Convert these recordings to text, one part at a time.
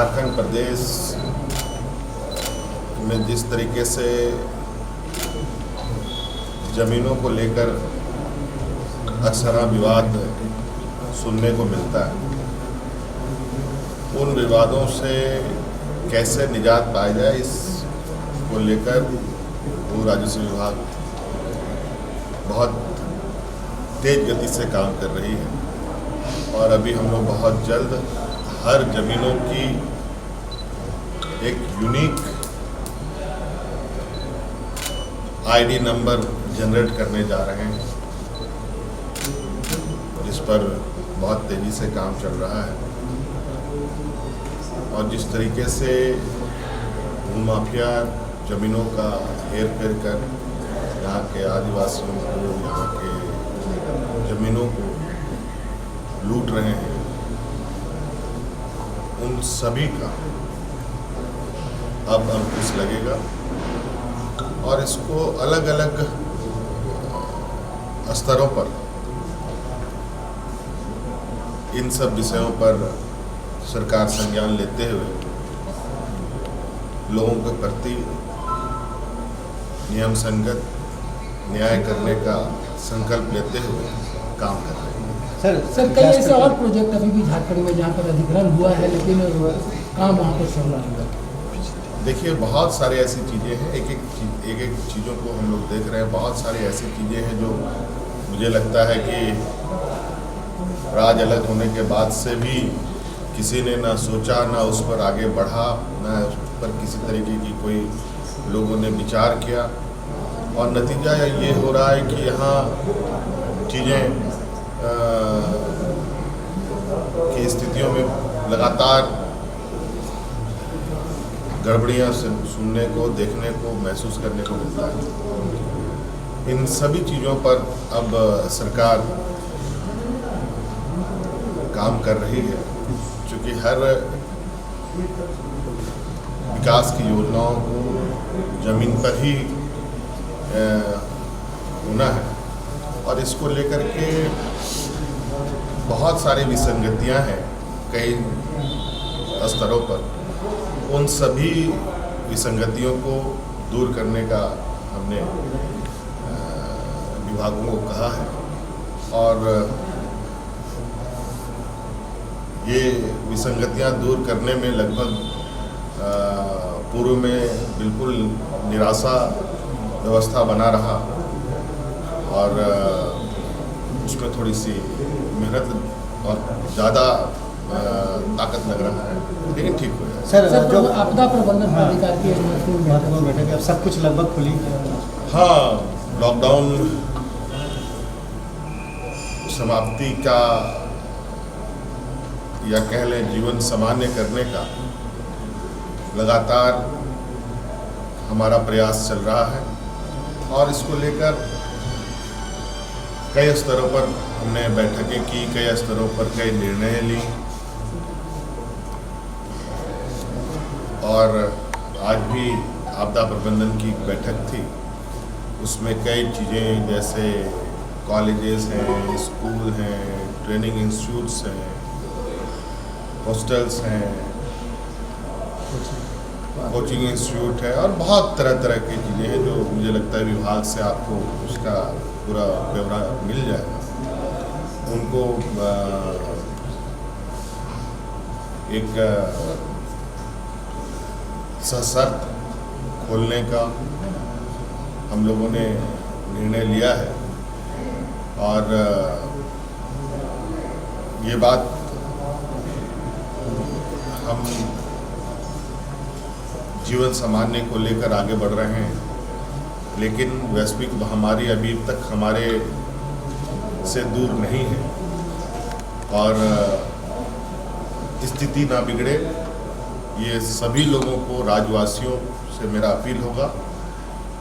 झारखंड प्रदेश में जिस तरीके से ज़मीनों को लेकर अक्सर विवाद सुनने को मिलता है, उन विवादों से कैसे निजात पाया जाए इसको लेकर भू राजस्व विभाग बहुत तेज गति से काम कर रही है। और अभी हम लोग बहुत जल्द हर ज़मीनों की एक यूनिक आईडी नंबर जनरेट करने जा रहे हैं, जिस पर बहुत तेज़ी से काम चल रहा है। और जिस तरीके से भूमाफिया ज़मीनों का हेर फेर कर यहाँ के आदिवासियों को, यहाँ के ज़मीनों को लूट रहे हैं, उन सभी का अब अंकुश लगेगा और इसको अलग अलग स्तरों पर इन सब विषयों पर सरकार संज्ञान लेते हुए लोगों के प्रति नियम संगत न्याय करने का संकल्प लेते हुए काम कर रहे हैं। सर कई ऐसे और प्रोजेक्ट अभी भी झारखंड में जहाँ पर अधिग्रहण हुआ है लेकिन काम वहाँ पर चल रहा है। देखिए, बहुत सारी ऐसी चीज़ें हैं, एक एक चीज़ों को हम लोग देख रहे हैं। बहुत सारी ऐसी चीज़ें हैं जो मुझे लगता है कि राज अलग होने के बाद से भी किसी ने ना सोचा, ना उस पर आगे बढ़ा, ना उस पर किसी तरीके की कोई लोगों ने विचार किया। और नतीजा ये हो रहा है कि यहाँ चीज़ें की स्थितियों में लगातार गड़बड़ियाँ सुनने को, देखने को, महसूस करने को मिलता है। इन सभी चीज़ों पर अब सरकार काम कर रही है, क्योंकि हर विकास की योजनाओं को ज़मीन पर ही होना है। और इसको लेकर के बहुत सारी विसंगतियां हैं कई स्तरों पर। उन सभी विसंगतियों को दूर करने का हमने विभागों को कहा है। और ये विसंगतियां दूर करने में लगभग पूर्व में बिल्कुल निराशा व्यवस्था बना रहा और उसमें थोड़ी सी मेहनत और ज़्यादा ताकत लग रहा है, लेकिन ठीक हो जाए। सर जो आपदा प्रबंधन प्राधिकार की महत्वपूर्ण बैठक है, सब कुछ लगभग खुली। हाँ, लॉकडाउन समाप्ति का या कह लें जीवन सामान्य करने का लगातार हमारा प्रयास चल रहा है। और इसको लेकर कई स्तरों पर हमने बैठकें की, कई स्तरों पर कई निर्णय ली। और आज भी आपदा प्रबंधन की बैठक थी, उसमें कई चीज़ें जैसे कॉलेजेस हैं, स्कूल हैं, ट्रेनिंग इंस्टीट्यूट्स हैं, हॉस्टल्स हैं, कोचिंग इंस्टीट्यूट है और बहुत तरह तरह की चीज़ें हैं जो मुझे लगता है विभाग से आपको उसका पूरा ब्यौरा मिल जाएगा। उनको एक सशर्त खोलने का हम लोगों ने निर्णय लिया है। और ये बात हम जीवन सामान्य को लेकर आगे बढ़ रहे हैं, लेकिन वैश्विक महामारी अभी तक हमारे से दूर नहीं है। और स्थिति ना बिगड़े, ये सभी लोगों को, राज्यवासियों से मेरा अपील होगा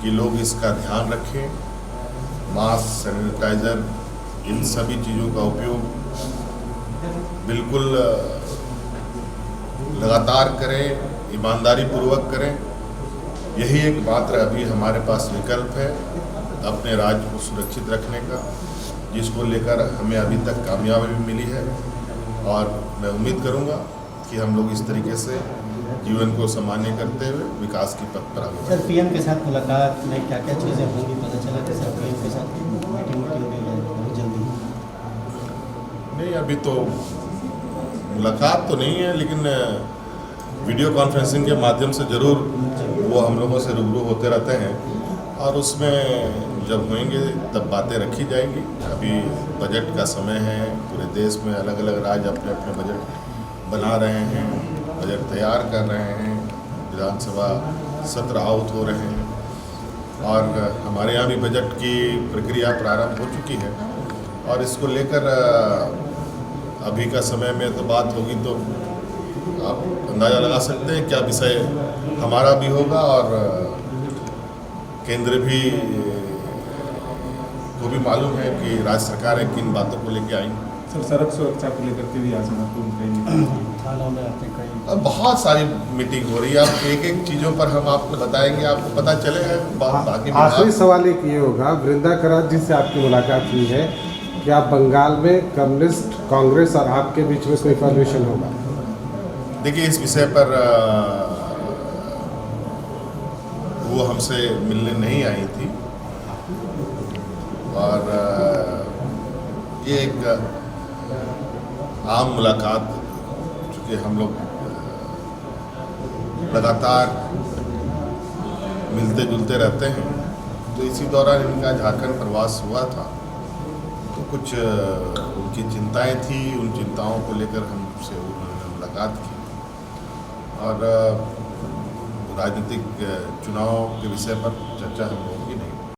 कि लोग इसका ध्यान रखें। मास्क, सैनिटाइज़र, इन सभी चीज़ों का उपयोग बिल्कुल लगातार करें, ईमानदारी पूर्वक करें। यही एक मात्र अभी हमारे पास विकल्प है अपने राज्य को सुरक्षित रखने का, जिसको लेकर हमें अभी तक कामयाबी मिली है। और मैं उम्मीद करूंगा कि हम लोग इस तरीके से जीवन को सामान्य करते हुए विकास की पथ पर आगे सर पीएम के साथ मुलाकात में क्या क्या चीज़ें होंगी, पता चला कि सर पीएम के साथ मीटिंग होगी बहुत जल्दी? नहीं, अभी तो मुलाकात तो नहीं है, लेकिन वीडियो कॉन्फ्रेंसिंग के माध्यम से ज़रूर वो हम लोगों से रूबरू होते रहते हैं और उसमें जब होंगे तब बातें रखी जाएंगी। अभी बजट का समय है, पूरे देश में अलग अलग राज्य अपने अपने बजट बना रहे हैं, बजट तैयार कर रहे हैं, विधानसभा सत्र आउट हो रहे हैं और हमारे यहाँ भी बजट की प्रक्रिया प्रारंभ हो चुकी है और इसको लेकर अभी का समय में तो बात होगी तो आप अंदाज़ा लगा सकते हैं क्या विषय हमारा भी होगा और केंद्र भी को भी मालूम है कि राज्य सरकारें किन बातों को लेकर आएंगी। सर सड़क सुरक्षा को लेकर के भी आज महत्वपूर्ण कहीं थानों में आपने कहीं अब बहुत सारी मीटिंग हो रही है, अब एक एक चीज़ों पर हम आपको बताएंगे, आपको पता चलेगा। बाकी आखिरी सवाल एक ये होगा, वृंदा करात जी से आपकी मुलाकात हुई है, क्या बंगाल में कम्युनिस्ट कांग्रेस और आपके बीच में कोई कॉन्वर्सेशन होगा? देखिए, इस विषय पर वो हमसे मिलने नहीं आई थी और ये एक आम मुलाकात, चूँकि हम लोग लगातार मिलते जुलते रहते हैं, तो इसी दौरान इनका झारखंड प्रवास हुआ था तो कुछ उनकी चिंताएं थी, उन चिंताओं को लेकर हमसे उन्होंने मुलाकात की और राजनीतिक चुनाव के विषय पर चर्चा हम लोग